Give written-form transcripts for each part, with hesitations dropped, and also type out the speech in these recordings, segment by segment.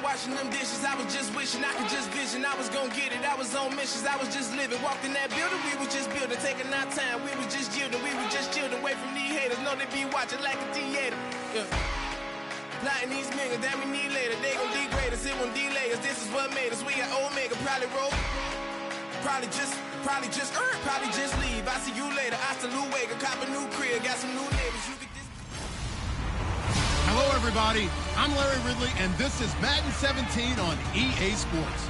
washing them dishes. I was just wishing I could just vision. I was gonna get it. I was on missions. I was just living. Walked in that building. We was just building. Taking our time. We was just yielding. We was just chilling. Away from these haters. Know they be watching like a theater. Yeah. Plotting these niggas that we need later. They gon' degrade us. It won't delay us. This is what made us. We got Omega. Probably roll. Probably just leave. I see you later. I salute Wega. Cop a new crib. Got some new neighbors. You get this. Hello, everybody. I'm Larry Ridley, and this is Madden 17 on EA Sports.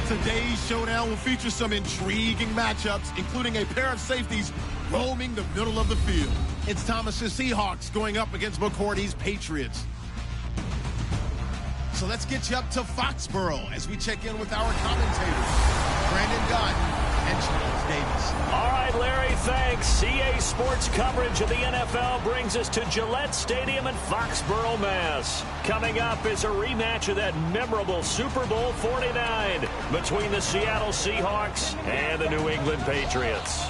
Today's showdown will feature some intriguing matchups, including a pair of safeties roaming the middle of the field. It's Thomas's Seahawks going up against McCourty's Patriots. So let's get you up to Foxborough as we check in with our commentators, Brandon Gunn and Charles Davis. All right, Larry, thanks. EA Sports coverage of the NFL brings us to Gillette Stadium in Foxborough, Mass. Coming up is a rematch of that memorable Super Bowl 49 between the Seattle Seahawks and the New England Patriots.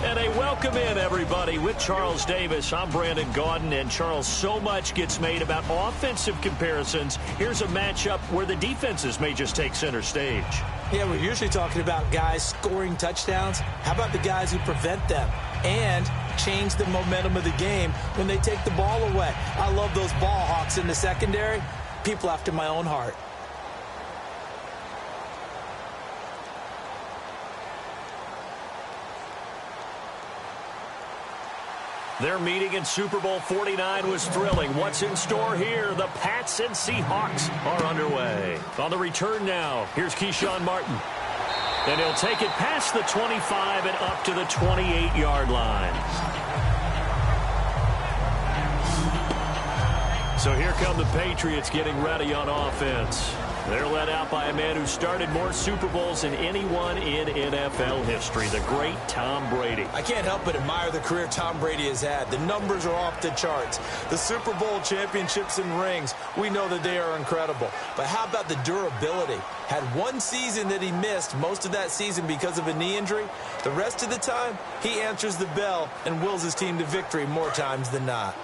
And a welcome in, everybody, with Charles Davis. I'm Brandon Gaudin, and Charles, so much gets made about offensive comparisons. Here's a matchup where the defenses may just take center stage. Yeah, we're usually talking about guys scoring touchdowns. How about the guys who prevent them and change the momentum of the game when they take the ball away? I love those ball hawks in the secondary. People after my own heart. Their meeting in Super Bowl 49 was thrilling. What's in store here? The Pats and Seahawks are underway. On the return now, here's Keyshawn Martin. And he'll take it past the 25 and up to the 28-yard line. So here come the Patriots getting ready on offense. They're led out by a man who started more Super Bowls than anyone in NFL history, the great Tom Brady. I can't help but admire the career Tom Brady has had. The numbers are off the charts. The Super Bowl championships and rings, we know that they are incredible. But how about the durability? Had one season that he missed, most of that season because of a knee injury. The rest of the time, he answers the bell and wills his team to victory more times than not.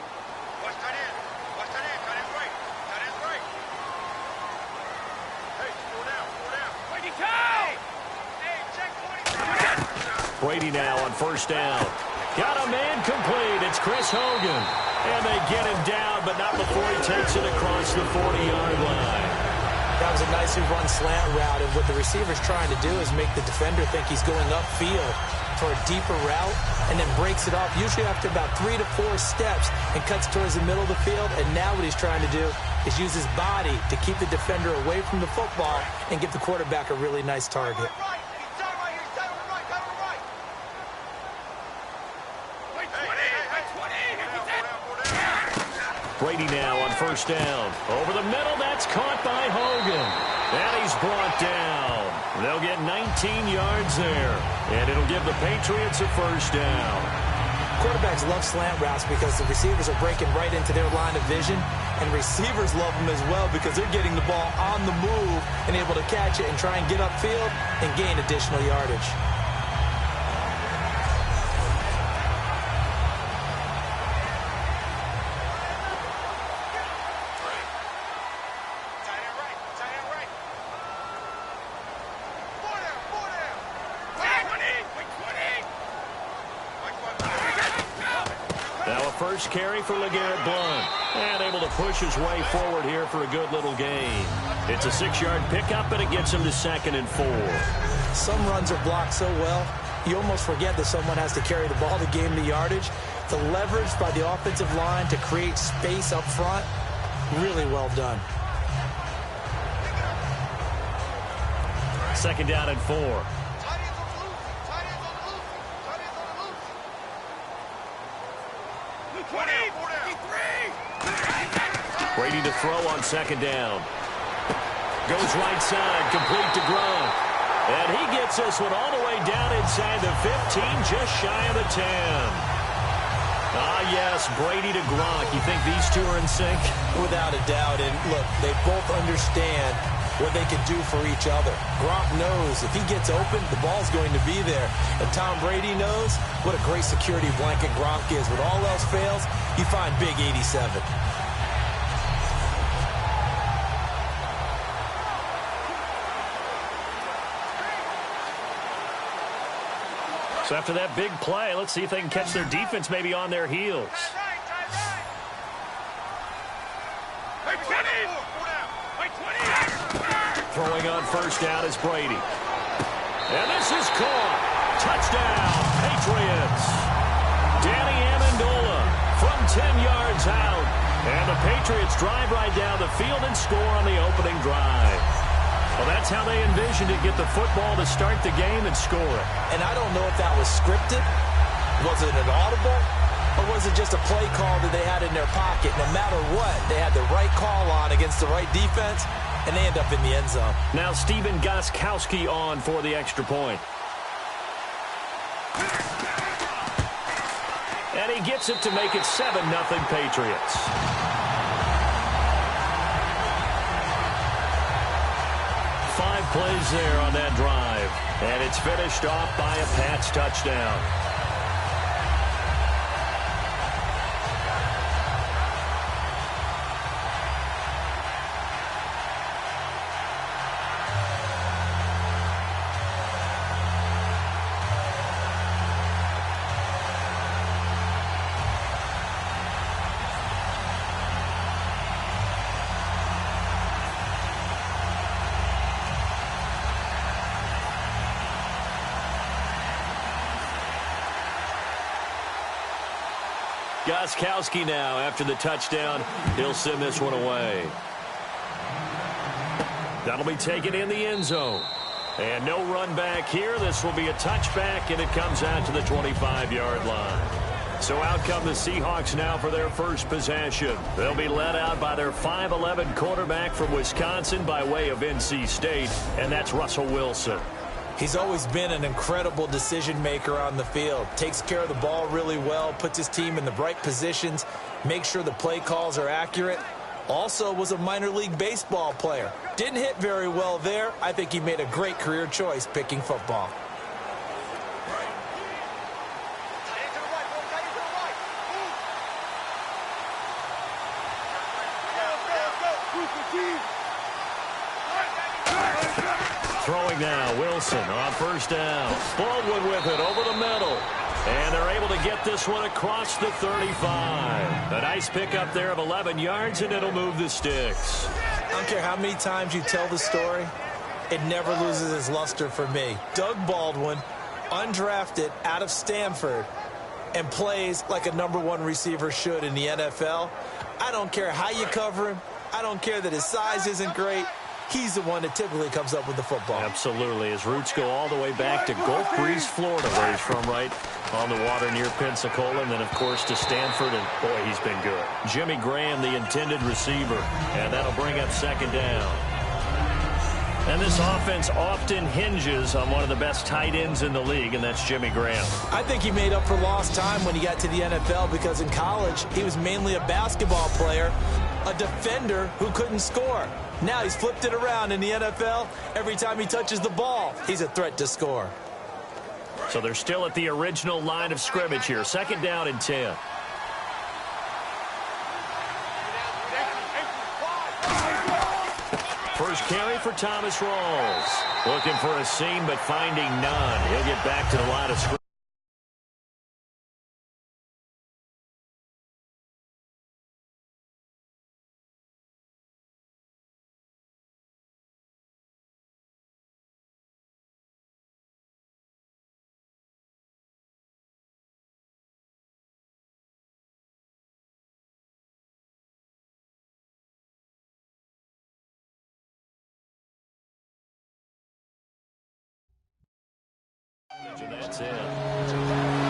Brady now on first down. Got a man complete. It's Chris Hogan. And they get him down, but not before he takes it across the 40-yard line. That was a nicely run slant route, and what the receiver's trying to do is make the defender think he's going upfield for a deeper route, and then breaks it off, usually after about 3 to 4 steps, and cuts towards the middle of the field. And now what he's trying to do is use his body to keep the defender away from the football and give the quarterback a really nice target. Brady now on first down. Over the middle, that's caught by Hogan. And he's brought down. They'll get 19 yards there. And it'll give the Patriots a first down. Quarterbacks love slant routes because the receivers are breaking right into their line of vision. And receivers love them as well because they're getting the ball on the move and able to catch it and try and get upfield and gain additional yardage. First carry for LeGarrette Blount. And able to push his way forward here for a good little gain. It's a 6-yard pickup, and it gets him to 2nd and 4. Some runs are blocked so well, you almost forget that someone has to carry the ball to gain the yardage. The leverage by the offensive line to create space up front, really well done. 2nd down and 4. Brady to throw on 2nd down. Goes right side, complete to Gronk. And he gets this one all the way down inside the 15, just shy of the 10. Ah, yes, Brady to Gronk. You think these two are in sync? Without a doubt. And look, they both understand what they can do for each other. Gronk knows if he gets open, the ball's going to be there. And Tom Brady knows what a great security blanket Gronk is. When all else fails, you find big 87. So after that big play, let's see if they can catch their defense maybe on their heels. Throwing on first down is Brady. And this is caught. Touchdown, Patriots. Danny Amendola from 10 yards out. And the Patriots drive right down the field and score on the opening drive. Well, that's how they envisioned it, get the football to start the game and score it. And I don't know if that was scripted. Was it an audible? Or was it just a play call that they had in their pocket? No matter what, they had the right call on against the right defense, and they end up in the end zone. Now Stephen Gostkowski on for the extra point. And he gets it to make it 7-0 Patriots. Five plays there on that drive. And it's finished off by a Pats touchdown. Gostkowski now after the touchdown. He'll send this one away. That'll be taken in the end zone. And no run back here. This will be a touchback, and it comes out to the 25-yard line. So out come the Seahawks now for their first possession. They'll be led out by their 5'11 quarterback from Wisconsin by way of NC State, and that's Russell Wilson. He's always been an incredible decision maker on the field. Takes care of the ball really well, puts his team in the right positions, makes sure the play calls are accurate. Also was a minor league baseball player. Didn't hit very well there. I think he made a great career choice picking football. Throwing now, Wilson on first down. Baldwin with it over the middle. And they're able to get this one across the 35. A nice pickup there of 11 yards, and it'll move the sticks. I don't care how many times you tell the story, it never loses its luster for me. Doug Baldwin, undrafted out of Stanford, and plays like a #1 receiver should in the NFL. I don't care how you cover him. I don't care that his size isn't great. He's the one that typically comes up with the football. Absolutely. His roots go all the way back to Gulf Breeze, Florida, where he's from, right on the water near Pensacola. And then, of course, to Stanford. And, boy, he's been good. Jimmy Graham, the intended receiver. And that'll bring up second down. And this offense often hinges on one of the best tight ends in the league, and that's Jimmy Graham. I think he made up for lost time when he got to the NFL because in college he was mainly a basketball player, a defender who couldn't score. Now he's flipped it around in the NFL. Every time he touches the ball, he's a threat to score. So they're still at the original line of scrimmage here. Second down and 10. First carry for Thomas Rawls. Looking for a seam, but finding none. He'll get back to the line of scrimmage. And that's it.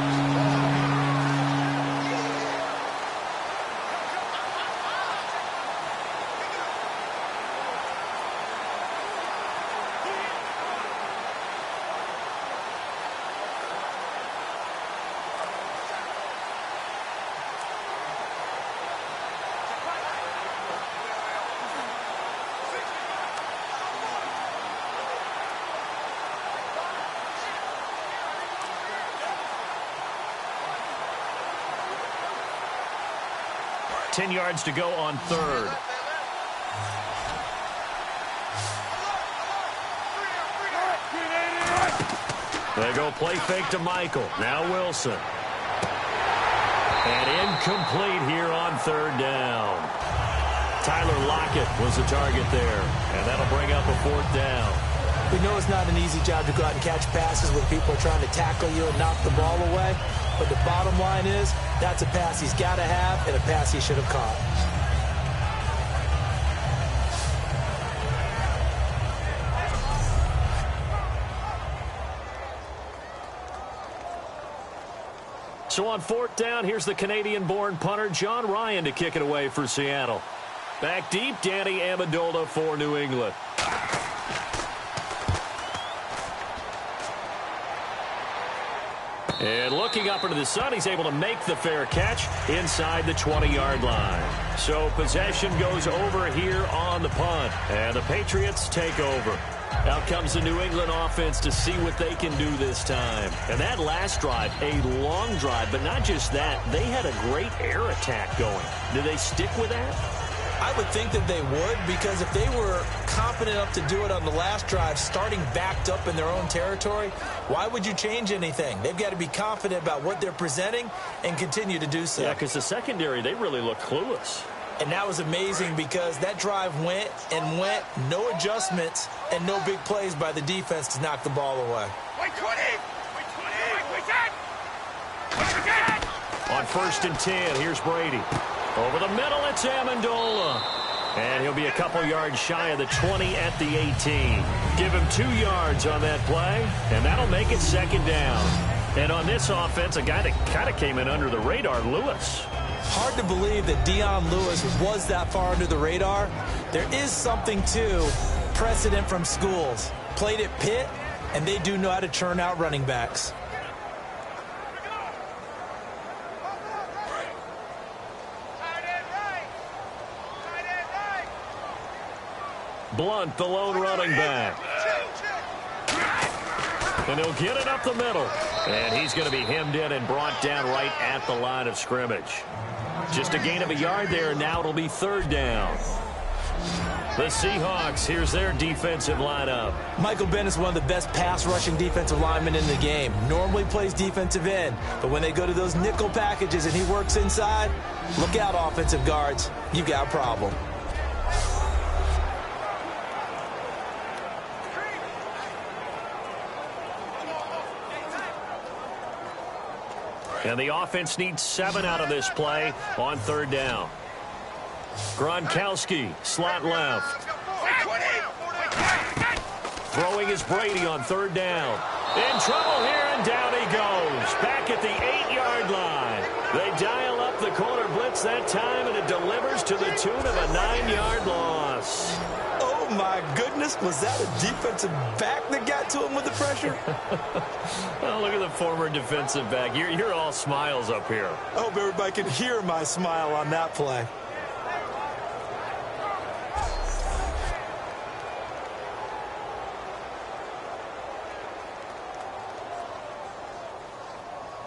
Ten yards to go on third. They go play fake to Michael. Now Wilson. And incomplete here on third down. Tyler Lockett was the target there. And that'll bring up a fourth down. We know it's not an easy job to go out and catch passes when people are trying to tackle you and knock the ball away. But the bottom line is, that's a pass he's got to have and a pass he should have caught. So on fourth down, here's the Canadian-born punter, John Ryan, to kick it away for Seattle. Back deep, Danny Amendola for New England. And looking up into the sun, he's able to make the fair catch inside the 20-yard line. So possession goes over here on the punt, and the Patriots take over. Out comes the New England offense to see what they can do this time. And that last drive, a long drive, but not just that. They had a great air attack going. Do they stick with that? I would think that they would, because if they were confident enough to do it on the last drive, starting backed up in their own territory, why would you change anything? They've got to be confident about what they're presenting and continue to do so. Yeah, because the secondary, they really look clueless. And that was amazing because that drive went and went, no adjustments and no big plays by the defense to knock the ball away. On 1st and 10, here's Brady. Over the middle, it's Amendola. And he'll be a couple yards shy of the 20 at the 18. Give him 2 yards on that play, and that'll make it second down. And on this offense, a guy that kind of came in under the radar, Lewis. Hard to believe that Dion Lewis was that far under the radar. There is something to precedent from schools. Played at Pitt, and they do know how to churn out running backs. Blunt, the lone running back. And he'll get it up the middle. And he's going to be hemmed in and brought down right at the line of scrimmage. Just a gain of a yard there, and now it'll be third down. The Seahawks, here's their defensive lineup. Michael Bennett's one of the best pass-rushing defensive linemen in the game. Normally plays defensive end, but when they go to those nickel packages and he works inside, look out, offensive guards. You got a problem. And the offense needs 7 out of this play on third down. Gronkowski, slot left. Throwing is Brady on third down. In trouble here, and down he goes. Back at the 8-yard line. They dial up the corner blitz that time, and it delivers to the tune of a 9-yard loss. Oh, my goodness. Was that a defensive back that got to him with the pressure? Oh, look at the former defensive back. You're all smiles up here. I hope everybody can hear my smile on that play.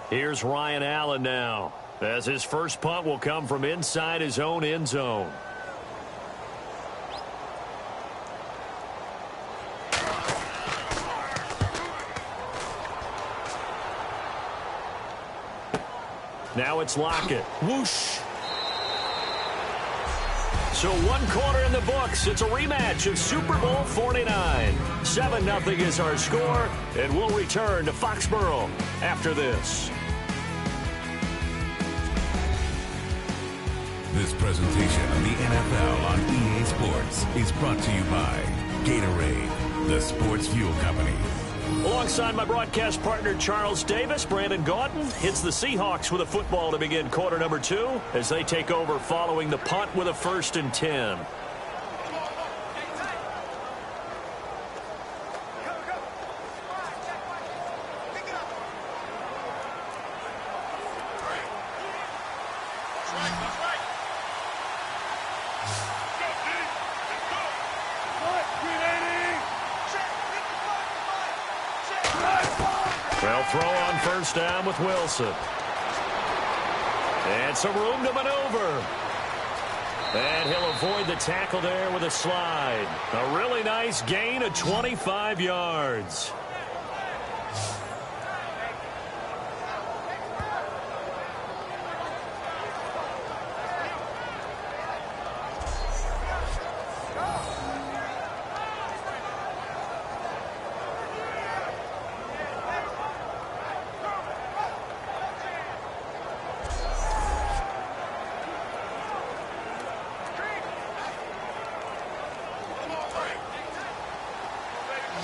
Here's Ryan Allen now, as his first punt will come from inside his own end zone. Now it's Lockett. Whoosh. So 1 quarter in the books. It's a rematch of Super Bowl 49. 7-0 is our score, and we'll return to Foxborough after this. This presentation of the NFL on EA Sports is brought to you by Gatorade, the sports fuel company. Alongside my broadcast partner, Charles Davis, Brandon Gaudin hits the Seahawks with a football to begin quarter number 2 as they take over following the punt with a 1st and 10. Well, throw on 1st down with Wilson. And some room to maneuver. And he'll avoid the tackle there with a slide. A really nice gain of 25 yards.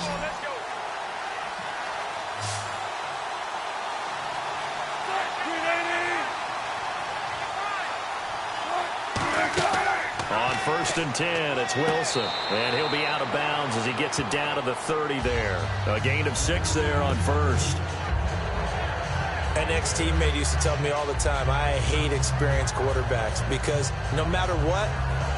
On 1st and 10, it's Wilson. And he'll be out of bounds as he gets it down to the 30 there. A gain of 6 there on 1st. An ex-teammate used to tell me all the time, I hate experienced quarterbacks because no matter what,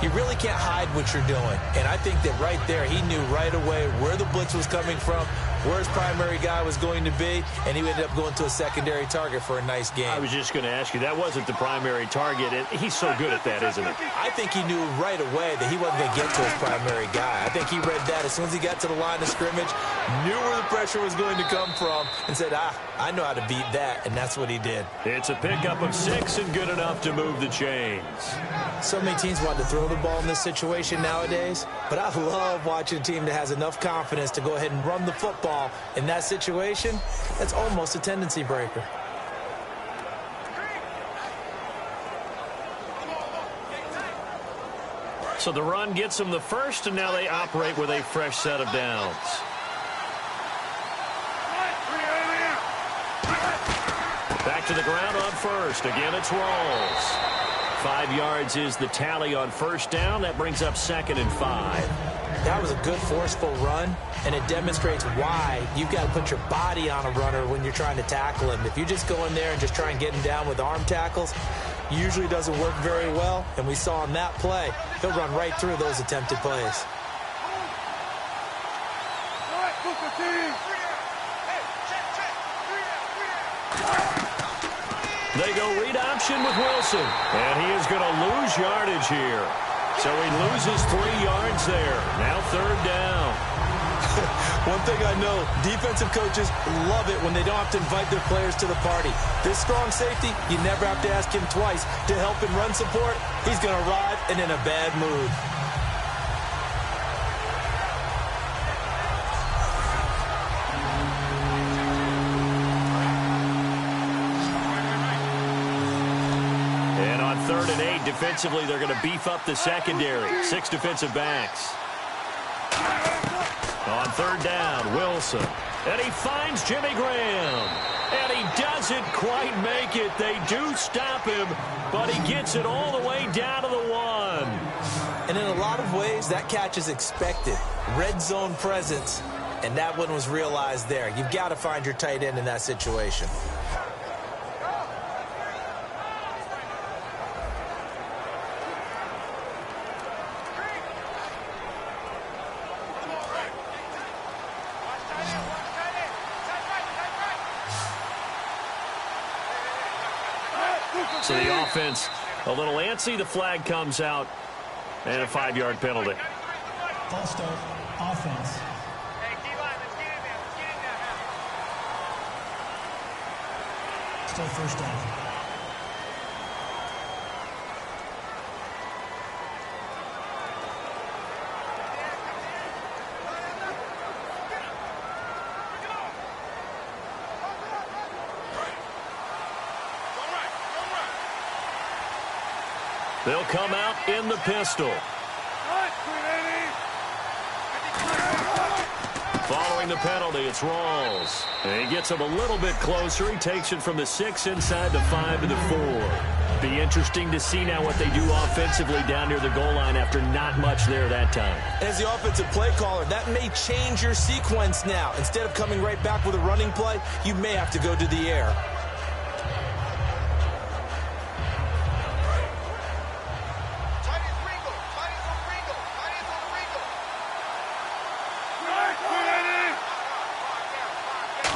you really can't hide what you're doing. And I think that right there, he knew right away where the blitz was coming from, where his primary guy was going to be, and he ended up going to a secondary target for a nice game. I was just going to ask you, that wasn't the primary target, and he's so good at that, isn't he? I think he knew right away that he wasn't going to get to his primary guy. I think he read that as soon as he got to the line of scrimmage, knew where the pressure was going to come from, and said, I know how to beat that, and that's what he did. It's a pickup of 6 and good enough to move the chains. So many teams want to throw the ball in this situation nowadays, but I love watching a team that has enough confidence to go ahead and run the football. In that situation, that's almost a tendency breaker. So the run gets them the first, and now they operate with a fresh set of downs. Back to the ground on 1st. Again, it's Rawls. 5 yards is the tally on 1st down. That brings up 2nd and 5. That was a good forceful run, and it demonstrates why you've got to put your body on a runner when you're trying to tackle him. If you just go in there and just try and get him down with arm tackles, usually doesn't work very well, and we saw on that play, he'll run right through those attempted plays. They go read option with Wilson, and he is going to lose yardage here. So he loses 3 yards there. Now 3rd down. One thing I know, defensive coaches love it when they don't have to invite their players to the party. This strong safety, you never have to ask him twice to help in run support. He's going to arrive and in a bad mood. And on 3rd and 8, defensively, they're going to beef up the secondary. 6 defensive backs. On 3rd down, Wilson. And he finds Jimmy Graham. And he doesn't quite make it. They do stop him, but he gets it all the way down to the 1. And in a lot of ways, that catch is expected. Red zone presence, and that one was realized there. You've got to find your tight end in that situation. So the offense a little antsy. The flag comes out, and a 5-yard penalty. False start, offense. Still 1st down. They'll come out in the pistol. Following the penalty, it's Rawls. And he gets him a little bit closer. He takes it from the 6 inside the 5 to the 4. Be interesting to see now what they do offensively down near the goal line after not much there that time. As the offensive play caller, that may change your sequence now. Instead of coming right back with a running play, you may have to go to the air.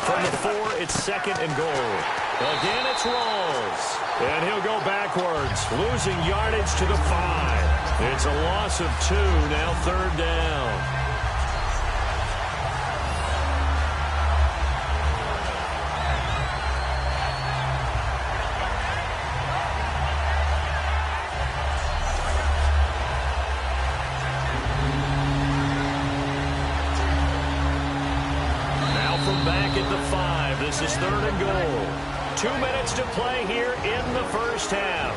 From the 4, it's 2nd and goal. Again, it's Rawls. And he'll go backwards, losing yardage to the 5. It's a loss of 2, now 3rd down. Back at the 5. This is 3rd and goal. 2 minutes to play here in the first half.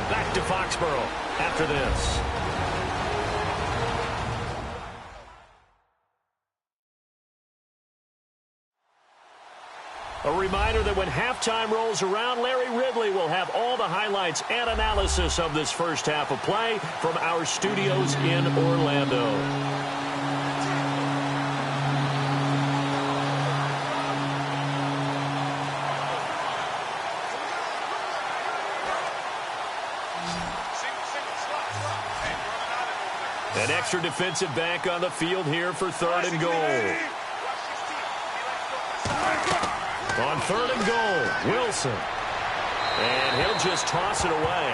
Back to Foxborough after this. A reminder that when halftime rolls around, Larry Ridley will have all the highlights and analysis of this first half of play from our studios in Orlando. An extra defensive back on the field here for 3rd and goal. On 3rd and goal, Wilson. And he'll just toss it away.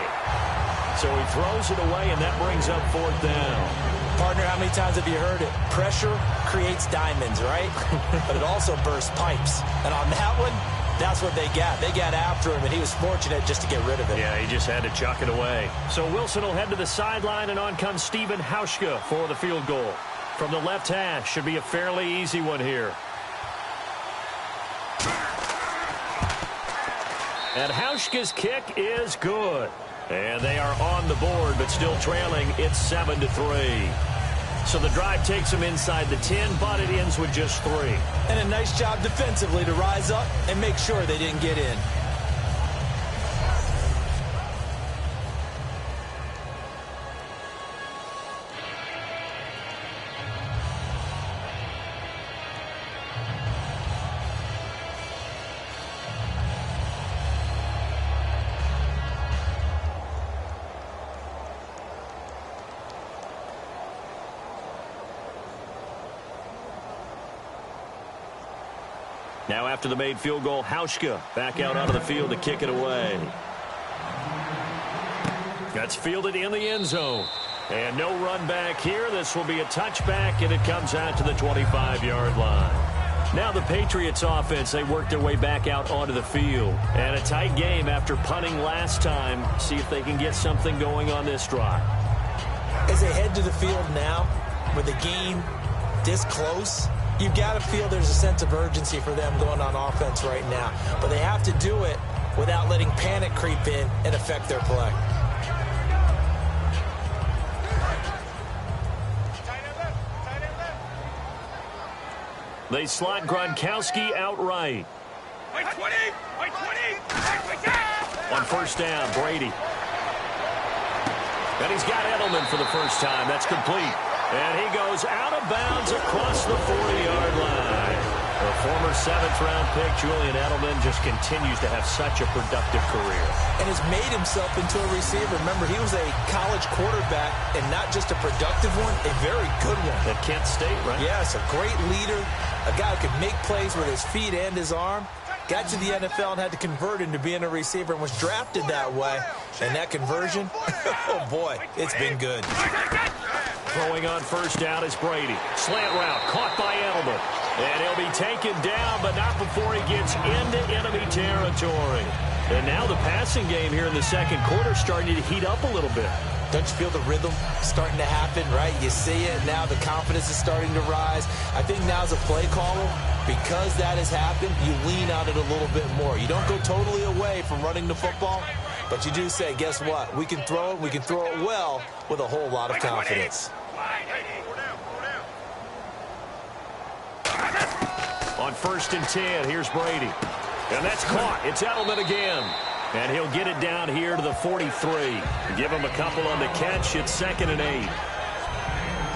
So he throws it away, and that brings up 4th down. Partner, how many times have you heard it? Pressure creates diamonds, right? But it also bursts pipes. And on that one, that's what they got. They got after him, and he was fortunate just to get rid of it. Yeah, he just had to chuck it away. So Wilson will head to the sideline, and on comes Stephen Hauschka for the field goal. From the left hash, should be a fairly easy one here. And Hauschka's kick is good. And they are on the board, but still trailing. It's 7-3. So the drive takes them inside the 10, but it ends with just 3. And a nice job defensively to rise up and make sure they didn't get in. Now after the made field goal, Hauschka back out onto the field to kick it away. That's fielded in the end zone. And no run back here. This will be a touchback, and it comes out to the 25-yard line. Now the Patriots offense, they work their way back out onto the field. And a tight game after punting last time. See if they can get something going on this drive. As they head to the field now, with the game this close, you've got to feel there's a sense of urgency for them going on offense right now. But they have to do it without letting panic creep in and affect their play. They slot Gronkowski outright. On 1st down, Brady. And he's got Edelman for the first time. That's complete. And he goes out of bounds across the 40-yard line. The former 7th-round pick, Julian Edelman, just continues to have such a productive career. And has made himself into a receiver. Remember, he was a college quarterback, and not just a productive one, a very good one. At Kent State, right? Yes, a great leader, a guy who could make plays with his feet and his arm. Got to the NFL and had to convert into being a receiver and was drafted that way. And that conversion, oh boy, it's been good. Throwing on 1st down is Brady. Slant route caught by Edelman. And he'll be taken down, but not before he gets into enemy territory. And now the passing game here in the 2nd quarter starting to heat up a little bit. Don't you feel the rhythm starting to happen, right? You see it now. The confidence is starting to rise. I think now as a play caller, because that has happened, you lean on it a little bit more. You don't go totally away from running the football, but you do say, guess what? We can throw it. We can throw it well with a whole lot of confidence. On 1st and 10, here's Brady. And that's caught. It's Edelman again. And he'll get it down here to the 43. Give him a couple on the catch. It's 2nd and 8.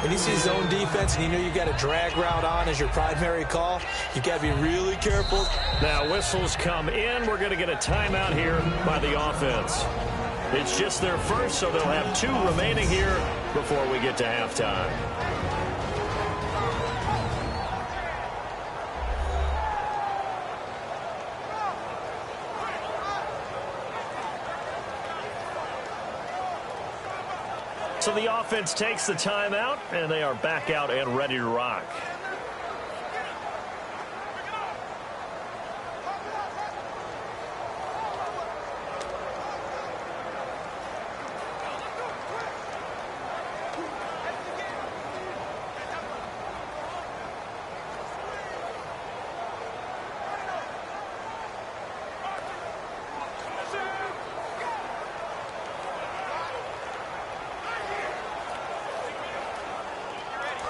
When you see zone defense and you know you've got a drag route on as your primary call, you've got to be really careful. Now whistles come in. We're going to get a timeout here by the offense. It's just their first, so they'll have 2 remaining here before we get to halftime. So the offense takes the timeout, and they are back out and ready to rock.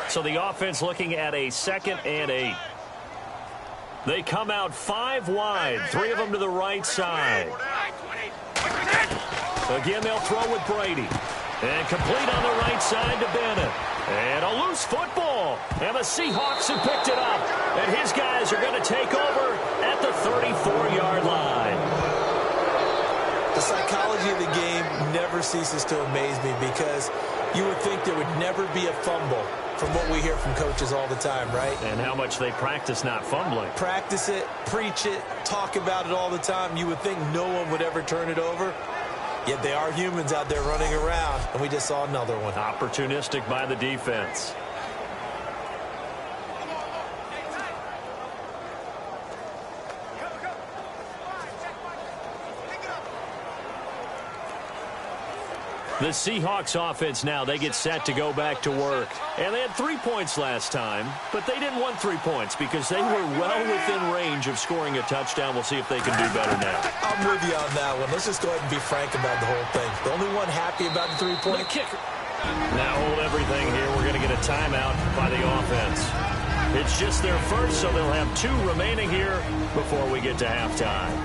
So the offense looking at a 2nd and 8. They come out 5 wide, 3 of them to the right side. Again, they'll throw with Brady. And complete on the right side to Bennett. And a loose football. And the Seahawks have picked it up. And his guys are going to take over at the 34-yard line. The psychology of the game never ceases to amaze me because you would think there would never be a fumble from what we hear from coaches all the time, right? And how much they practice not fumbling. Practice it, preach it, talk about it all the time. You would think no one would ever turn it over. Yet they are humans out there running around, and we just saw another one. Opportunistic by the defense. The Seahawks offense now, they get set to go back to work. And they had 3 points last time, but they didn't want 3 points because they were well within range of scoring a touchdown. We'll see if they can do better now. I'm with you on that one. Let's just go ahead and be frank about the whole thing. The only one happy about the 3-point kicker. Now hold everything here. We're going to get a timeout by the offense. It's just their first, so they'll have 2 remaining here before we get to halftime.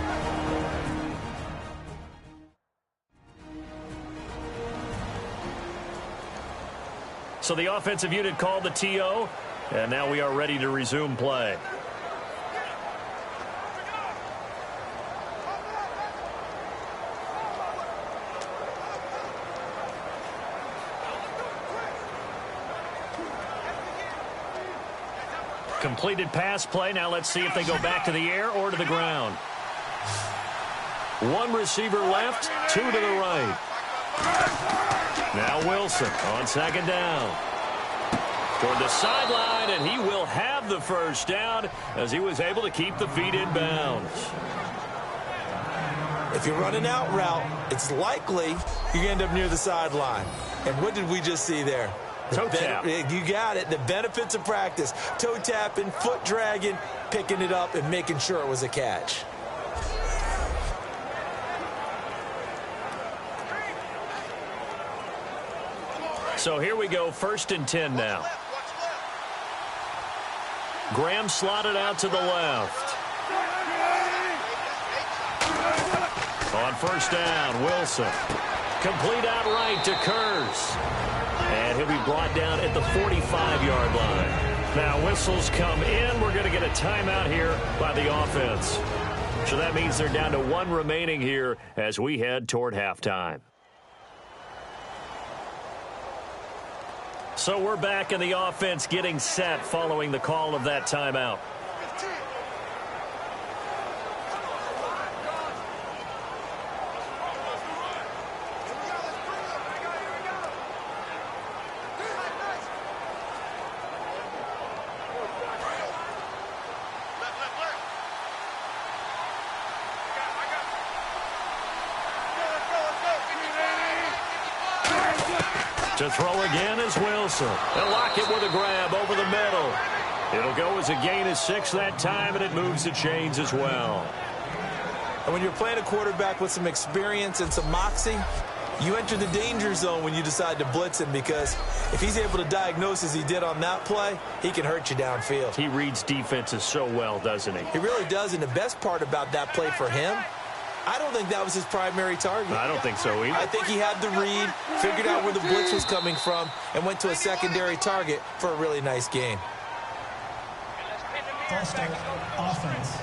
So the offensive unit called the TO, and now we are ready to resume play. Completed pass play. Now let's see if they go back to the air or to the ground. 1 receiver left, 2 to the right. Now Wilson on second down. Toward the sideline, and he will have the first down as he was able to keep the feet in bounds. If you're running out route, it's likely you end up near the sideline. And what did we just see there? Toe tap. You got it. The benefits of practice. Toe tapping, foot dragging, picking it up, and making sure it was a catch. So here we go, 1st and 10 now. Graham slotted out to the left. On 1st down, Wilson. Complete out right to Kurz. And he'll be brought down at the 45-yard line. Now whistles come in. We're going to get a timeout here by the offense. So that means they're down to 1 remaining here as we head toward halftime. So we're back in the offense getting set following the call of that timeout. To throw again is Wilson. And Lockett with a grab over the middle. It'll go as a gain of 6 that time, and it moves the chains as well. And when you're playing a quarterback with some experience and some moxie, you enter the danger zone when you decide to blitz him, because if he's able to diagnose as he did on that play, he can hurt you downfield. He reads defenses so well, doesn't he? He really does, and the best part about that play for him, I don't think that was his primary target. I don't think so either. I think he had the read, figured out where the blitz was coming from, and went to a secondary target for a really nice gain. False start, offense.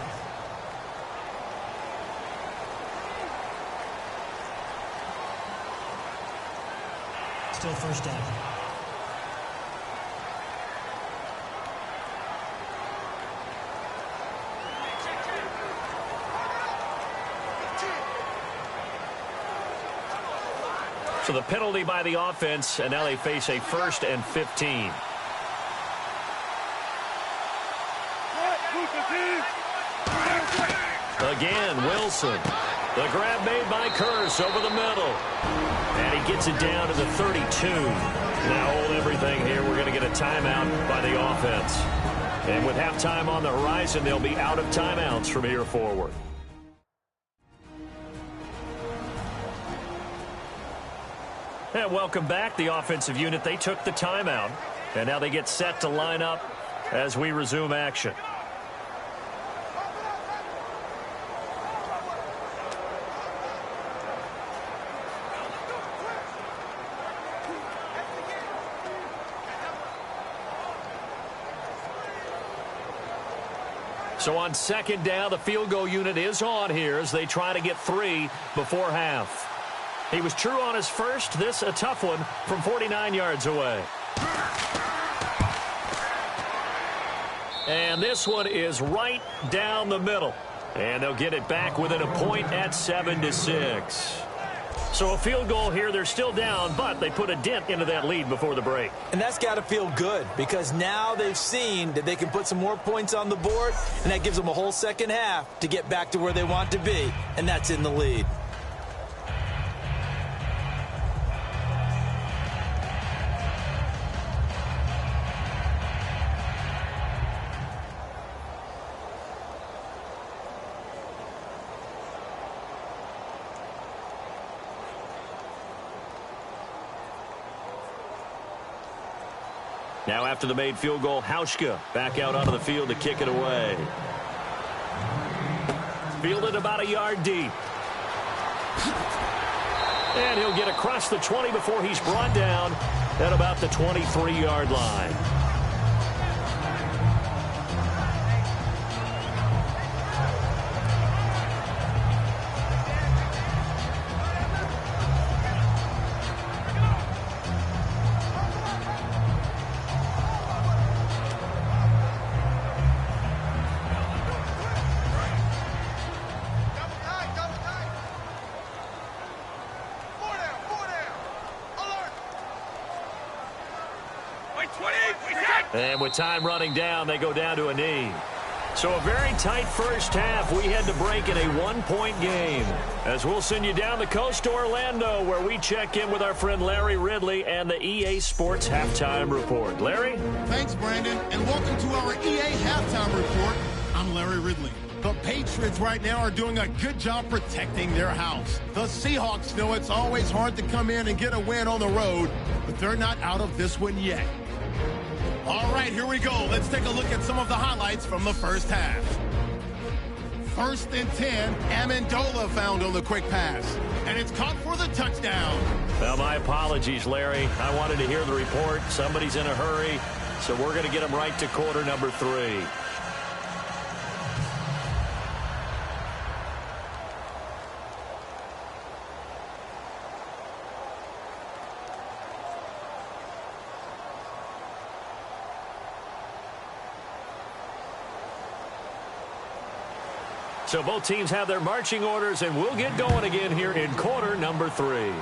Still 1st down. So the penalty by the offense, and now they face a 1st and 15. Again, Wilson. The grab made by Kurz over the middle. And he gets it down to the 32. Now hold everything here. We're going to get a timeout by the offense. And with halftime on the horizon, they'll be out of timeouts from here forward. And welcome back. The offensive unit, they took the timeout. And now they get set to line up as we resume action. So on second down, the field goal unit is on here as they try to get 3 before half. He was true on his first. This a tough one from 49 yards away. And this one is right down the middle. And they'll get it back within a point at 7-6. So a field goal here. They're still down, but they put a dent into that lead before the break. And that's got to feel good because now they've seen that they can put some more points on the board, and that gives them a whole second half to get back to where they want to be, and that's in the lead. Now after the made field goal, Hauschka back out onto the field to kick it away. Fielded about a yard deep. And he'll get across the 20 before he's brought down at about the 23-yard line. And with time running down, they go down to a knee. So a very tight first half. We had to break in a one-point game. As we'll send you down the coast to Orlando, where we check in with our friend Larry Ridley and the EA Sports Halftime Report. Larry? Thanks, Brandon, and welcome to our EA Halftime Report. I'm Larry Ridley. The Patriots right now are doing a good job protecting their house. The Seahawks know it's always hard to come in and get a win on the road, but they're not out of this one yet. All right, here we go. Let's take a look at some of the highlights from the first half. 1st and 10, Amendola found on the quick pass, and it's caught for the touchdown. Well, my apologies, Larry. I wanted to hear the report. Somebody's in a hurry, so we're going to get him right to quarter number 3. So both teams have their marching orders, and we'll get going again here in quarter number 3.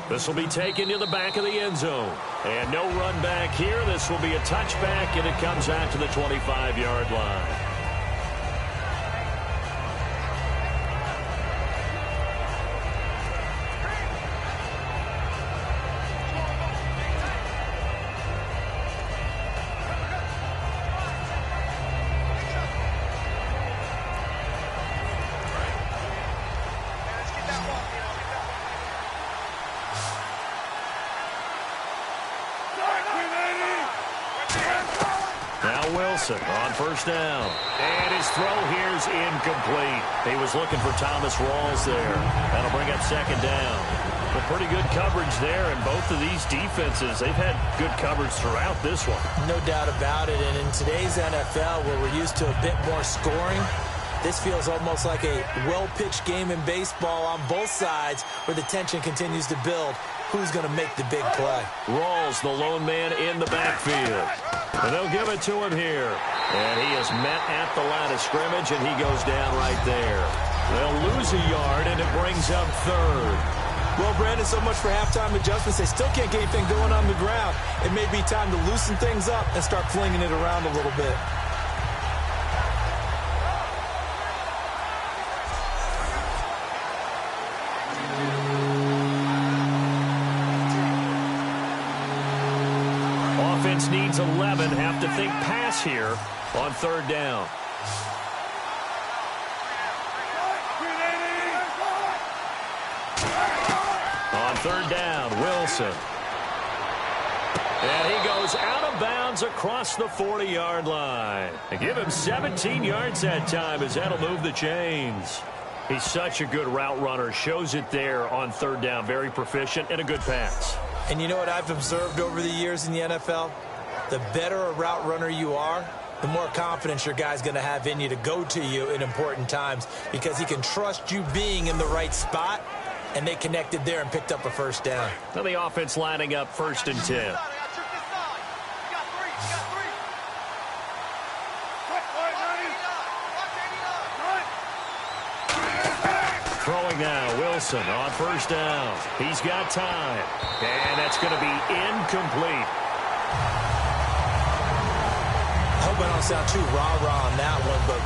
This will be taken to the back of the end zone. And no run back here. This will be a touchback, and it comes out to the 25-yard line. On first down. And his throw here's incomplete. He was looking for Thomas Rawls there. That'll bring up second down. But pretty good coverage there, and both of these defenses, they've had good coverage throughout this one. No doubt about it, and in today's NFL, where we're used to a bit more scoring, this feels almost like a well-pitched game in baseball on both sides where the tension continues to build. Who's going to make the big play? Rawls, the lone man in the backfield. And they'll give it to him here. And he is met at the line of scrimmage, and he goes down right there. They'll lose a yard, and it brings up third. Well, Brandon, so much for halftime adjustments. They still can't get anything going on the ground. It may be time to loosen things up and start flinging it around a little bit. Offense needs 11. Have to think pass here on third down. On third down, Wilson. And he goes out of bounds across the 40-yard line. And give him 17 yards that time as that'll move the chains. He's such a good route runner. Shows it there on third down. Very proficient and a good pass. And you know what I've observed over the years in the NFL? The better a route runner you are, the more confidence your guy's going to have in you to go to you in important times because he can trust you being in the right spot, and they connected there and picked up a first down. Now the offense lining up 1st and 10. Throwing now, Wilson on 1st down. He's got time. And that's going to be incomplete. I hope I don't sound too rah-rah on that one, but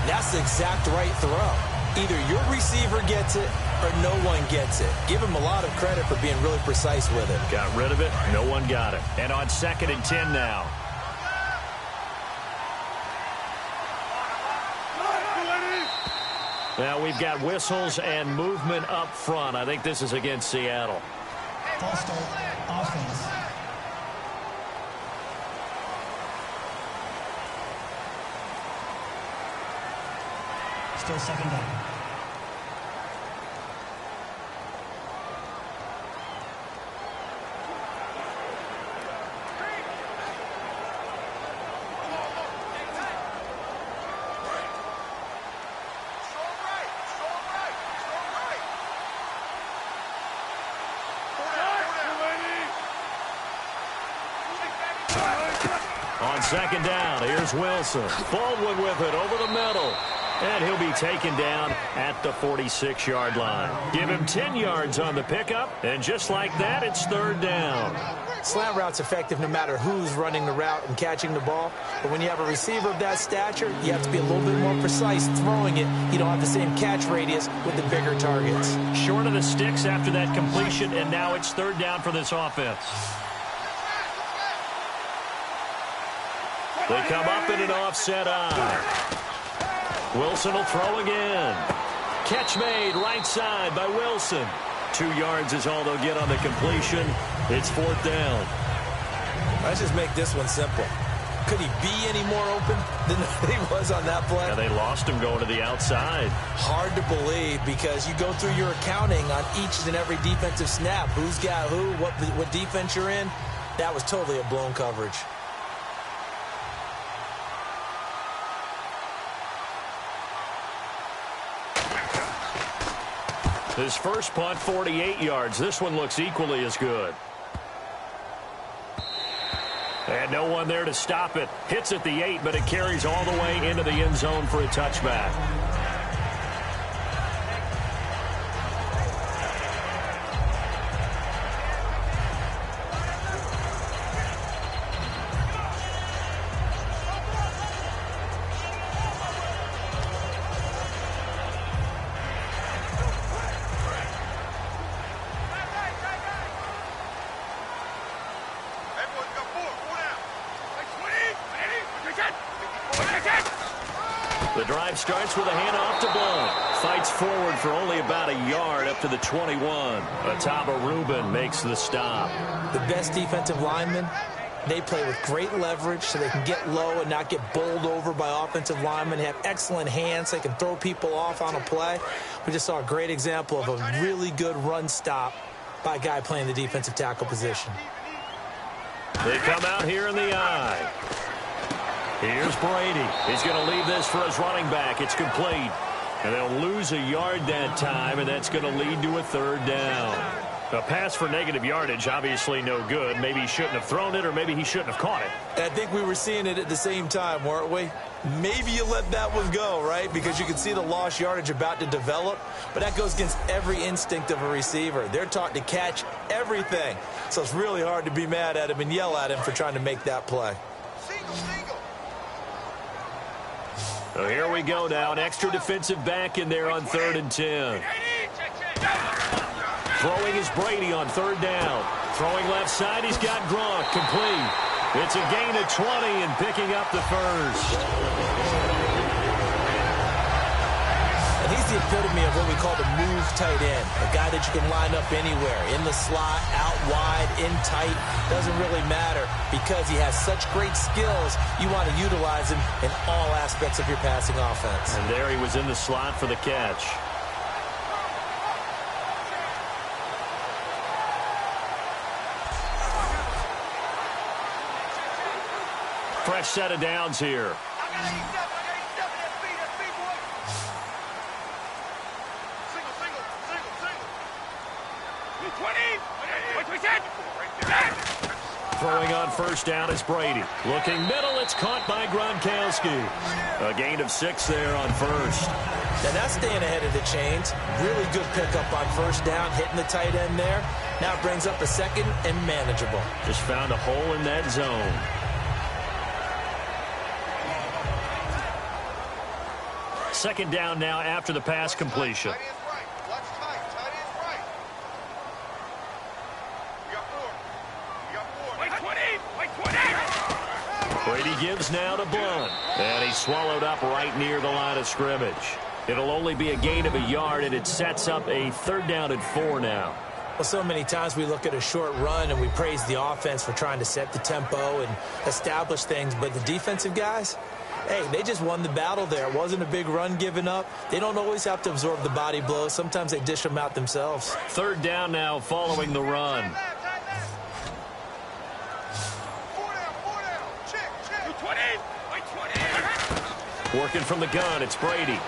that's the exact right throw. Either your receiver gets it or no one gets it. Give him a lot of credit for being really precise with it. Got rid of it. No one got it. And on 2nd and 10 now. Now we've got whistles and movement up front. I think this is against Seattle. False start, offense. Still 2nd down. On 2nd down, here's Wilson. Baldwin with it over the middle. And he'll be taken down at the 46-yard line. Give him 10 yards on the pickup, and just like that, it's 3rd down. Slant route's effective no matter who's running the route and catching the ball. But when you have a receiver of that stature, you have to be a little bit more precise throwing it. You don't have the same catch radius with the bigger targets. Short of the sticks after that completion, and now it's 3rd down for this offense. They come up in an offset eye. Wilson will throw again. Catch made right side by Wilson. 2 yards is all they'll get on the completion. It's 4th down. Let's just make this one simple. Could he be any more open than he was on that play? Yeah, they lost him going to the outside. Hard to believe because you go through your accounting on each and every defensive snap. Who's got who, what defense you're in. That was totally a blown coverage. His first punt, 48 yards. This one looks equally as good. And no one there to stop it. Hits at the 8, but it carries all the way into the end zone for a touchback. The drive starts with a handoff to Blount. Fights forward for only about a yard up to the 21. Ataba Rubin makes the stop. The best defensive linemen, they play with great leverage so they can get low and not get bowled over by offensive linemen. They have excellent hands. They can throw people off on a play. We just saw a great example of a really good run stop by a guy playing the defensive tackle position. They come out here in the eye. Here's Brady. He's going to leave this for his running back. It's complete. And they'll lose a yard that time, and that's going to lead to a 3rd down. A pass for negative yardage, obviously no good. Maybe he shouldn't have thrown it, or maybe he shouldn't have caught it. I think we were seeing it at the same time, weren't we? Maybe you let that one go, right? Because you can see the lost yardage about to develop. But that goes against every instinct of a receiver. They're taught to catch everything. So it's really hard to be mad at him and yell at him for trying to make that play. So here we go now. An extra defensive back in there on 3rd and 10. Throwing is Brady on 3rd down. Throwing left side, he's got Gronk. Complete. It's a gain of 20 and picking up the first. And he's the epitome of what we call the move tight end. A guy that you can line up anywhere. In the slot, out wide, in tight. Doesn't really matter because he has such great skills. You want to utilize him in all aspects of your passing offense. And there he was in the slot for the catch. Fresh set of downs here. Throwing on first down is Brady. Looking middle, it's caught by Gronkowski. A gain of 6 there on first. Now that's staying ahead of the chains. Really good pickup on first down, hitting the tight end there. Now it brings up a second and manageable. Just found a hole in that zone. Second down now after the pass completion. Brady gives now to Blunt. And he's swallowed up right near the line of scrimmage. It'll only be a gain of a yard, and it sets up a 3rd down and 4 now. Well, so many times we look at a short run and we praise the offense for trying to set the tempo and establish things. But the defensive guys, hey, they just won the battle there. It wasn't a big run given up. They don't always have to absorb the body blows. Sometimes they dish them out themselves. 3rd down now following the run. Working from the gun, it's Brady.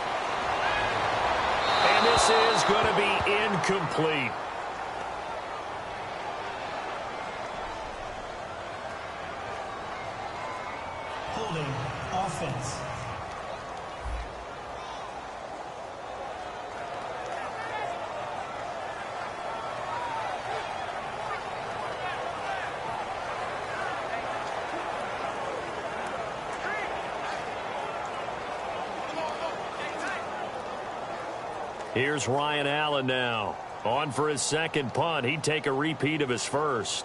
And this is going to be incomplete. Holding offense. Here's Ryan Allen now. On for his second punt. He'd take a repeat of his first.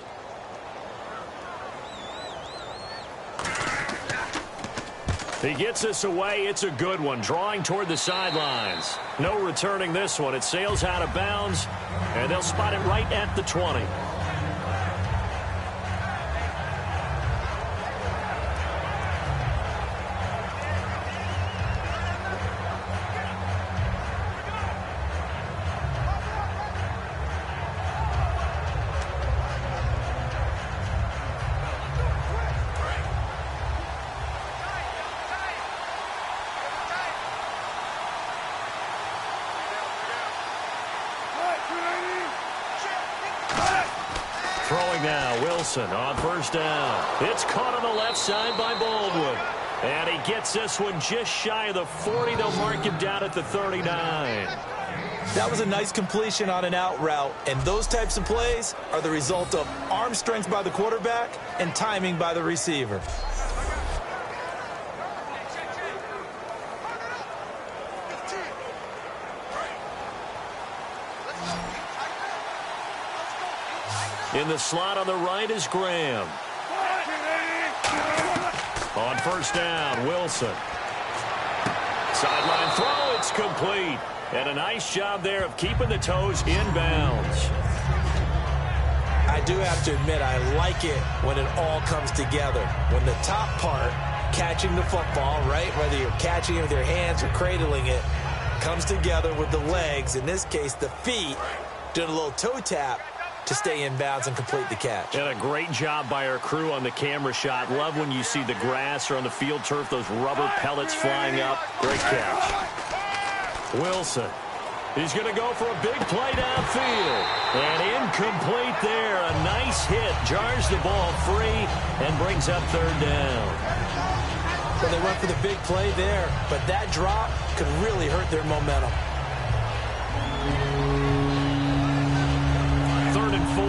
He gets this away. It's a good one. Drawing toward the sidelines. No returning this one. It sails out of bounds, and they'll spot it right at the 20. Throwing now, Wilson on first down. It's caught on the left side by Baldwin. And he gets this one just shy of the 40. They'll mark him down at the 39. That was a nice completion on an out route. And those types of plays are the result of arm strength by the quarterback and timing by the receiver. In the slot on the right is Graham. On first down, Wilson. Sideline throw, it's complete. And a nice job there of keeping the toes in bounds. I do have to admit, I like it when it all comes together. When the top part, catching the football, right, whether you're catching it with your hands or cradling it, comes together with the legs, in this case the feet, doing a little toe tap to stay in bounds and complete the catch. And a great job by our crew on the camera shot. Love when you see the grass or on the field turf, those rubber pellets flying up. Great catch. Wilson. He's going to go for a big play downfield. And incomplete there. A nice hit. Jars the ball free and brings up 3rd down. Well, they went for the big play there, but that drop could really hurt their momentum. 3rd and 4.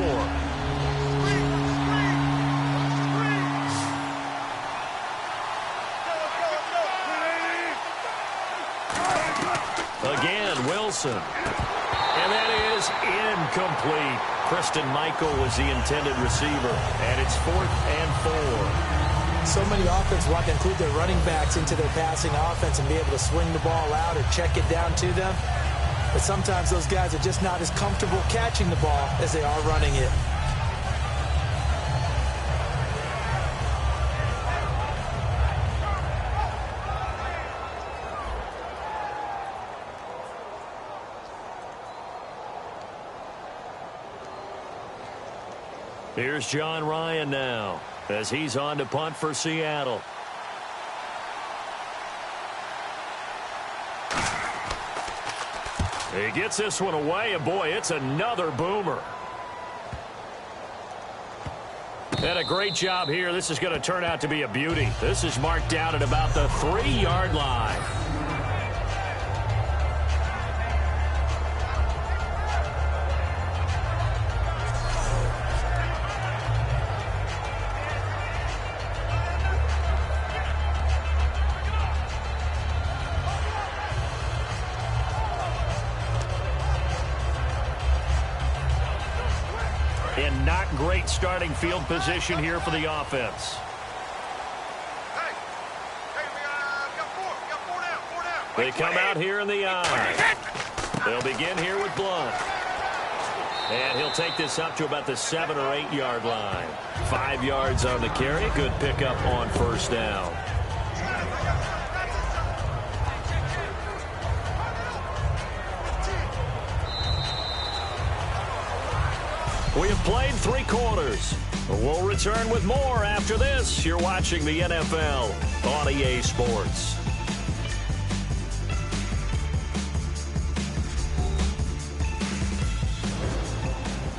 Again, Wilson. And that is incomplete. Christian Michael was the intended receiver. And it's 4th and 4. So many offenses want to include their running backs into their passing offense and be able to swing the ball out or check it down to them. But sometimes those guys are just not as comfortable catching the ball as they are running it. Here's John Ryan now. as he's on to punt for Seattle. He gets this one away, and boy, it's another boomer. And a great job here. This is going to turn out to be a beauty. This is marked down at about the 3-yard line. And not great starting field position here for the offense. They come out here in the eye. They'll begin here with Blunt. And he'll take this up to about the 7 or 8 yard line. 5 yards on the carry. Good pickup on first down. We have played 3 quarters. We'll return with more after this. You're watching the NFL on EA Sports.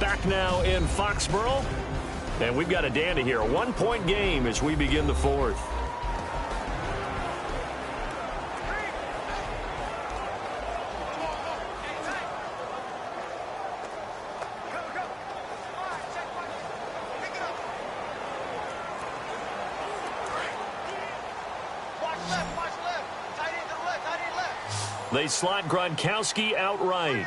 Back now in Foxborough. And we've got a dandy here. A 1-point game as we begin the 4th. They slot Gronkowski outright.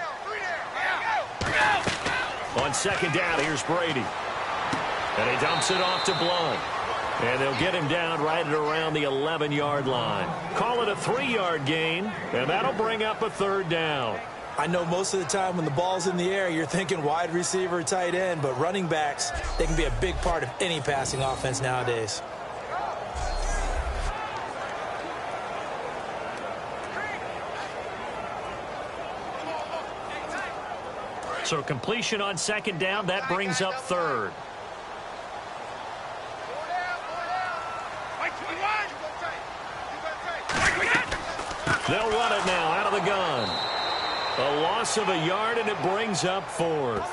On second down, here's Brady. And he dumps it off to Blunt. And they'll get him down right at around the 11-yard line. Call it a 3-yard gain, and that'll bring up a 3rd down. I know most of the time when the ball's in the air, you're thinking wide receiver, tight end, but running backs, they can be a big part of any passing offense nowadays. So completion on second down, that brings up 3rd. They'll run it now out of the gun. A loss of a yard, and it brings up 4th.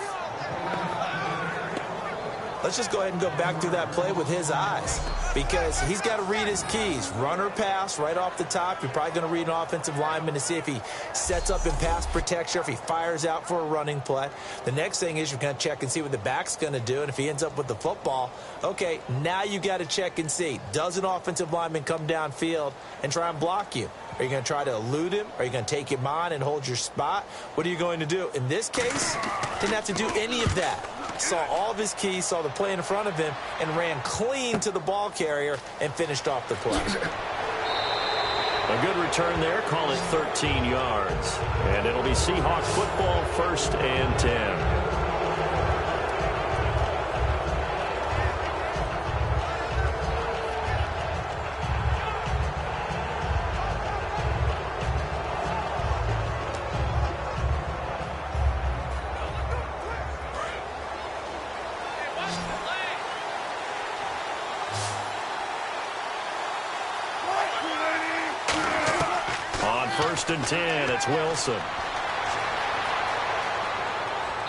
Let's just go ahead and go back through that play with his eyes, because he's got to read his keys. Run or pass right off the top. You're probably going to read an offensive lineman to see if he sets up in pass protection, if he fires out for a running play. The next thing is you're going to check and see what the back's going to do, and if he ends up with the football, okay, now you got to check and see. Does an offensive lineman come downfield and try and block you? Are you going to try to elude him? Are you going to take him on and hold your spot? What are you going to do? In this case, didn't have to do any of that. Saw all of his keys, saw the play in front of him, and ran clean to the ball carrier and finished off the play. A good return there. Call it 13 yards. And it'll be Seahawk football, 1st and 10. On 1st and 10, it's Wilson.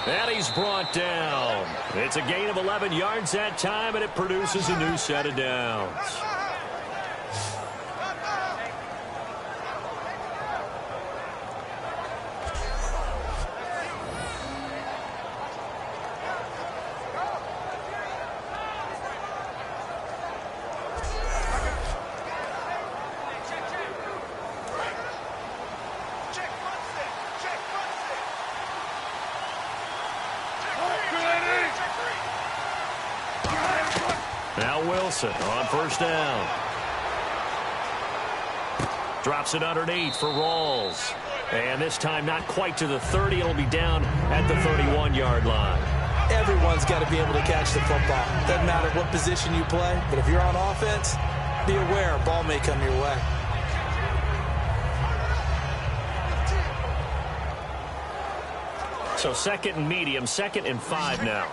And he's brought down. It's a gain of 11 yards that time, and it produces a new set of downs. Now Wilson on 1st down. Drops it underneath for Rawls. And this time not quite to the 30. It'll be down at the 31-yard line. Everyone's got to be able to catch the football. Doesn't matter what position you play, but if you're on offense, be aware a ball may come your way. So 2nd and medium, 2nd and 5 now.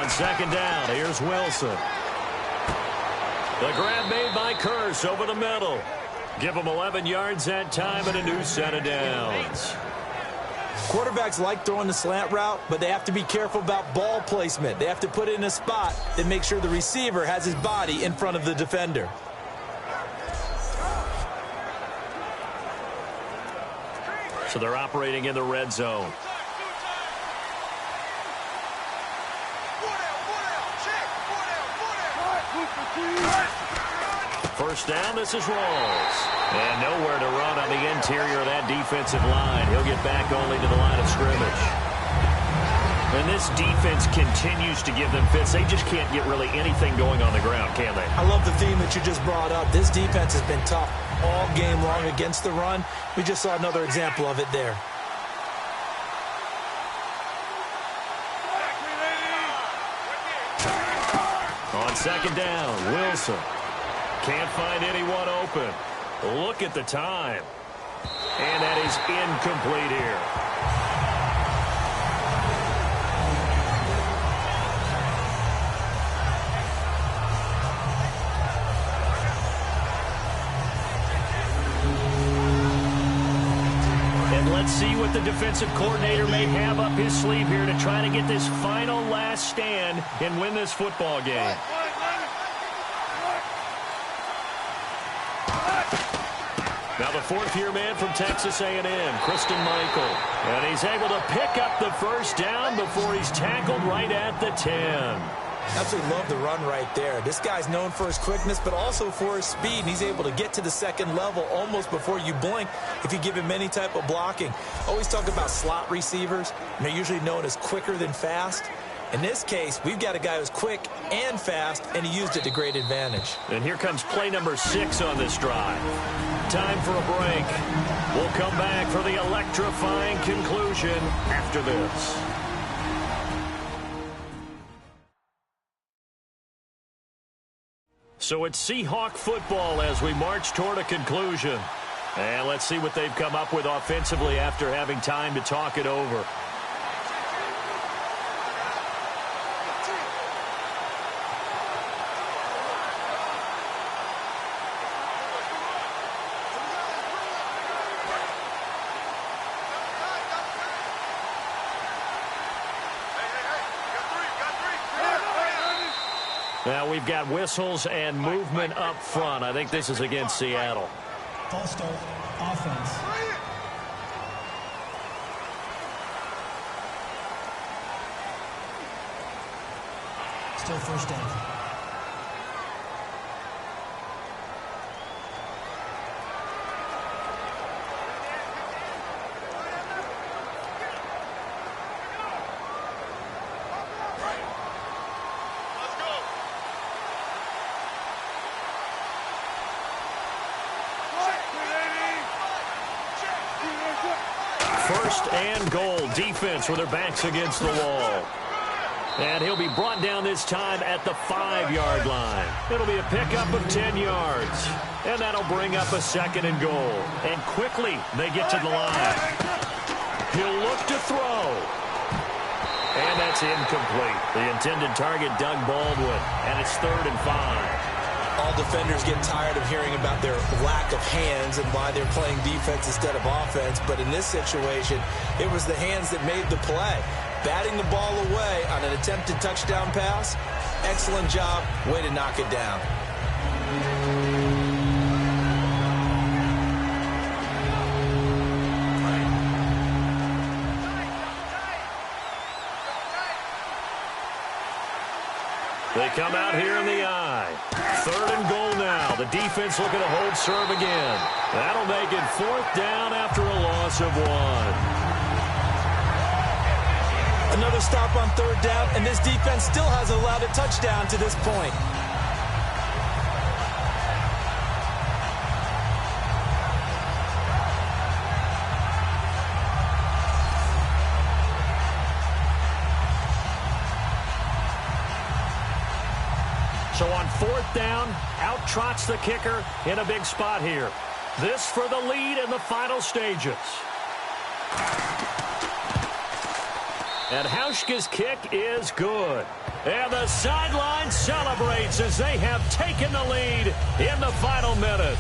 On second down, here's Wilson. The grab made by Curse over the middle. Give him 11 yards that time and a new set of downs. Quarterbacks like throwing the slant route, but they have to be careful about ball placement. They have to put it in a spot that makes sure the receiver has his body in front of the defender. So they're operating in the red zone. First down, this is Rawls. And nowhere to run on the interior of that defensive line. He'll get back only to the line of scrimmage. And this defense continues to give them fits. They just can't get really anything going on the ground, can they? I love the theme that you just brought up. This defense has been tough all game long against the run. We just saw another example of it there. On second down, Wilson. Can't find anyone open. Look at the time. And that is incomplete here. And let's see what the defensive coordinator may have up his sleeve here to try to get this final last stand and win this football game. Now the fourth-year man from Texas A&M, Christian Michael. And he's able to pick up the first down before he's tackled right at the 10. Absolutely love the run right there. This guy's known for his quickness, but also for his speed. And he's able to get to the second level almost before you blink if you give him any type of blocking. Always talk about slot receivers, and they're usually known as quicker than fast. In this case, we've got a guy who's quick and fast, and he used it to great advantage. And here comes play number 6 on this drive. Time for a break. We'll come back for the electrifying conclusion after this. So it's Seahawk football as we march toward a conclusion. And let's see what they've come up with offensively after having time to talk it over. Now we've got whistles and movement up front. I think this is against Seattle. False start, offense. Still first down. First and goal, defense with their backs against the wall. And he'll be brought down this time at the 5-yard line. It'll be a pickup of 10 yards. And that'll bring up a second and goal. And quickly they get to the line. He'll look to throw. And that's incomplete. The intended target, Doug Baldwin. And it's 3rd and 5. All defenders get tired of hearing about their lack of hands and why they're playing defense instead of offense. But in this situation, it was the hands that made the play. Batting the ball away on an attempted touchdown pass. Excellent job. Way to knock it down. They come out here in the eye. 3rd and goal now. The defense looking to hold serve again. That'll make it 4th down after a loss of 1. Another stop on 3rd down, and this defense still hasn't allowed a touchdown to this point. So on 4th down, out trots the kicker in a big spot here. This for the lead in the final stages. And Hauschka's kick is good. And the sideline celebrates as they have taken the lead in the final minute.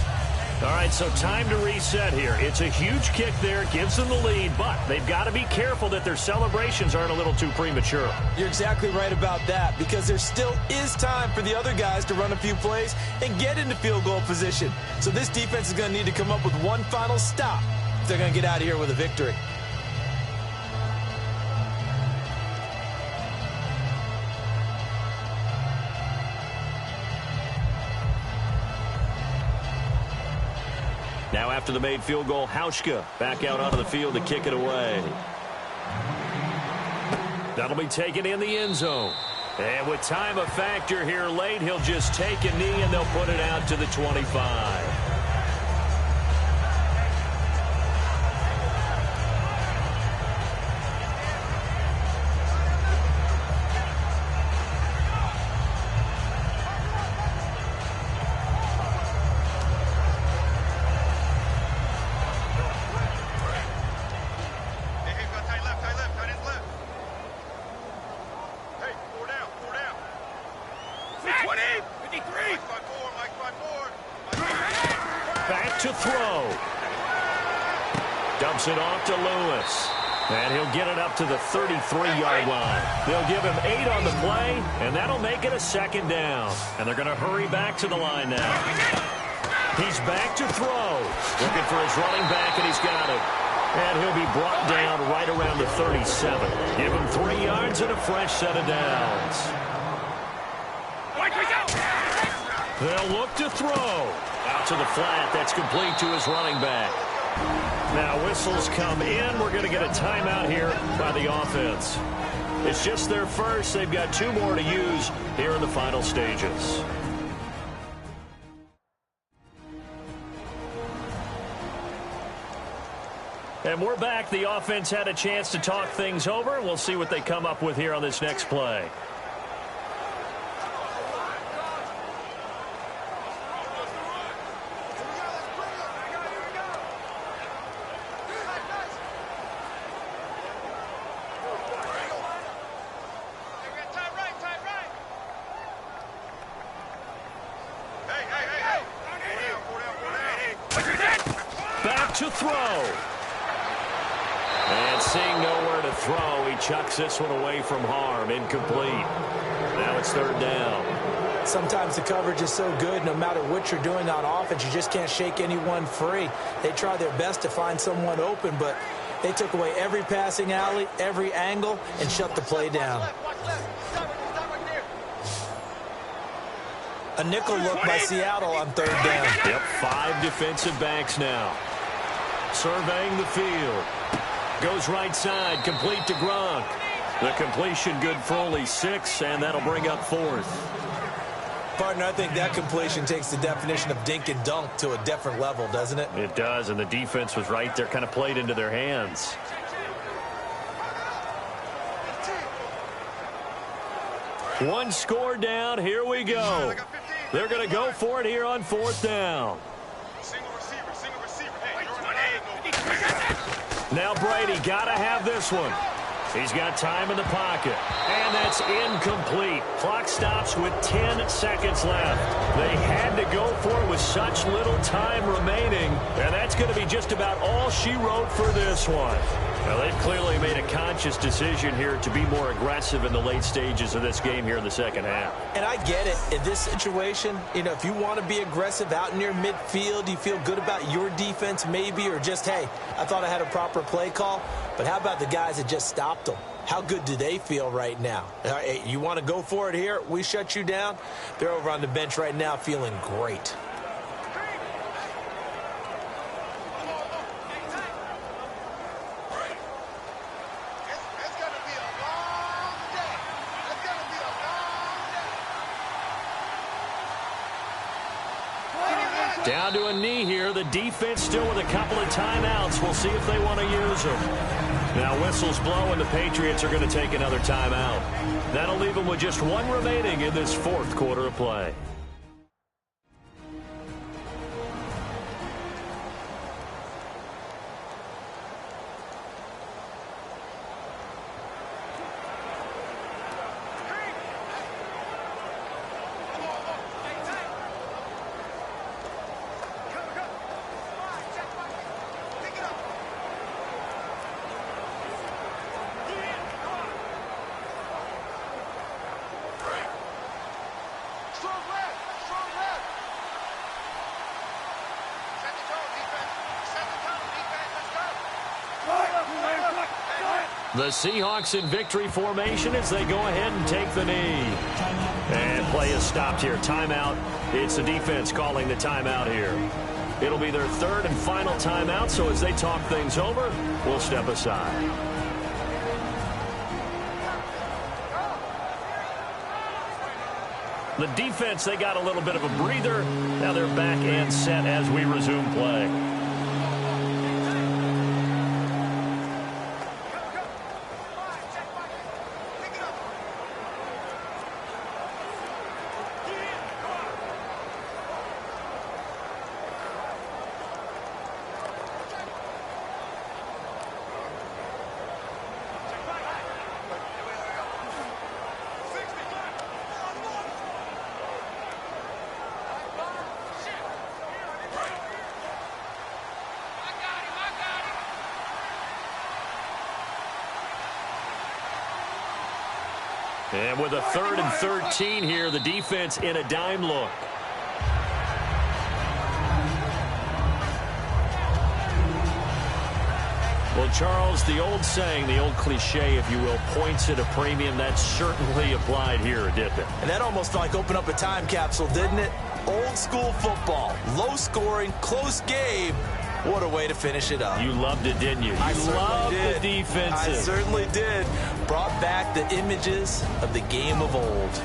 All right, so time to reset here. It's a huge kick there, gives them the lead, but they've got to be careful that their celebrations aren't a little too premature. You're exactly right about that, because there still is time for the other guys to run a few plays and get into field goal position. So this defense is going to need to come up with one final stop if they're going to get out of here with a victory. Now after the made field goal, Hauschka back out onto the field to kick it away. That'll be taken in the end zone. And with time a factor here late, he'll just take a knee and they'll put it out to the 25. Back to throw. Dumps it off to Lewis. And he'll get it up to the 33-yard line. They'll give him 8 on the play, and that'll make it a second down. And they're going to hurry back to the line now. He's back to throw. Looking for his running back, and he's got it. And he'll be brought down right around the 37. Give him 3 yards and a fresh set of downs. They'll look to throw. Out to the flat. That's complete to his running back. Now whistles come in. We're going to get a timeout here by the offense. It's just their first. They've got 2 more to use here in the final stages. And we're back. The offense had a chance to talk things over. We'll see what they come up with here on this next play. Back to throw. And seeing nowhere to throw, he chucks this one away from harm. Incomplete. Now it's 3rd down. Sometimes the coverage is so good, no matter what you're doing on offense, you just can't shake anyone free. They try their best to find someone open, but they took away every passing alley, every angle, and shut the play down. A nickel look by Seattle on 3rd down. Yep, 5 defensive backs now. Surveying the field. Goes right side, complete to Gronk. The completion good for only 6, and that'll bring up 4th. Partner, I think that completion takes the definition of dink and dunk to a different level, doesn't it? It does, and the defense was right there, kind of played into their hands. One score down, here we go. They're going to go for it here on 4th down. Now Brady got to have this one. He's got time in the pocket. And that's incomplete. Clock stops with 10 seconds left. They had to go for it with such little time remaining. And that's going to be just about all she wrote for this one. Well, they've clearly made a conscious decision here to be more aggressive in the late stages of this game here in the second half. And I get it. In this situation, you know, if you want to be aggressive out near midfield, you feel good about your defense maybe, or just, hey, I thought I had a proper play call. But how about the guys that just stopped them? How good do they feel right now? Hey, you want to go for it here? We shut you down. They're over on the bench right now feeling great. Down to a knee here. The defense still with a couple of timeouts. We'll see if they want to use them. Now whistles blow and the Patriots are going to take another timeout. That'll leave them with just 1 remaining in this 4th quarter of play. The Seahawks in victory formation as they go ahead and take the knee. And play is stopped here. Timeout. It's the defense calling the timeout here. It'll be their third and final timeout, so as they talk things over, we'll step aside. The defense, they got a little bit of a breather. Now they're back and set as we resume play. And with a 3rd and 13 here, the defense in a dime look. Well, Charles, the old saying, the old cliche, if you will, points at a premium, that's certainly applied here, didn't it? And that almost like opened up a time capsule, didn't it? Old school football, low scoring, close game. What a way to finish it up. You loved it, didn't you? You loved the defensive. I certainly did. Brought back the images of the game of old.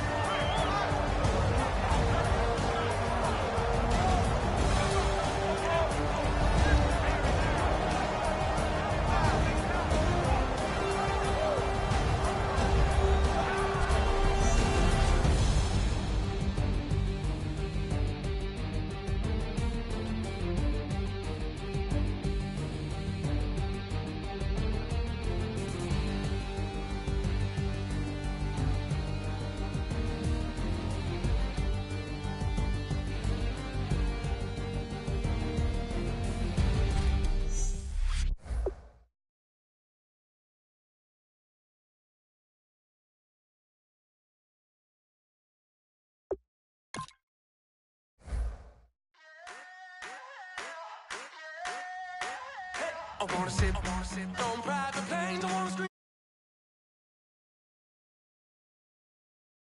I wanna sip on private planes. I wanna